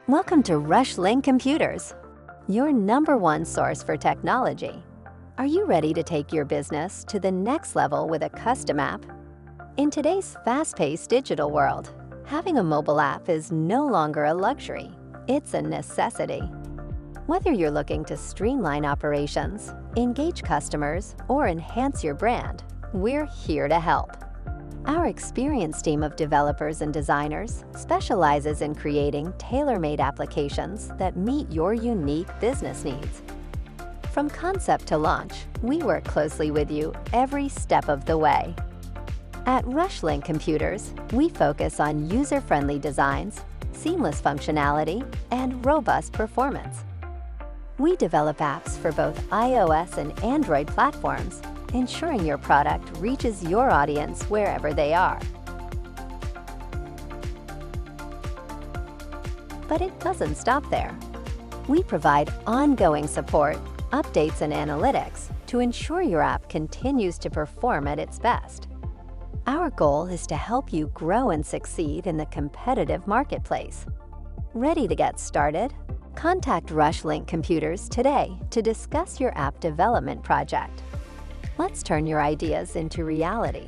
Welcome to RushLink Computers, your #1 source for technology. Are you ready to take your business to the next level with a custom app? In today's fast-paced digital world, having a mobile app is no longer a luxury, it's a necessity. Whether you're looking to streamline operations, engage customers, or enhance your brand, we're here to help. Our experienced team of developers and designers specializes in creating tailor-made applications that meet your unique business needs. From concept to launch, we work closely with you every step of the way. At RushLink Computers, we focus on user-friendly designs, seamless functionality, and robust performance. We develop apps for both iOS and Android platforms, ensuring your product reaches your audience wherever they are. But it doesn't stop there. We provide ongoing support, updates, and analytics to ensure your app continues to perform at its best. Our goal is to help you grow and succeed in the competitive marketplace. Ready to get started? Contact RushLink Computers today to discuss your app development project. Let's turn your ideas into reality.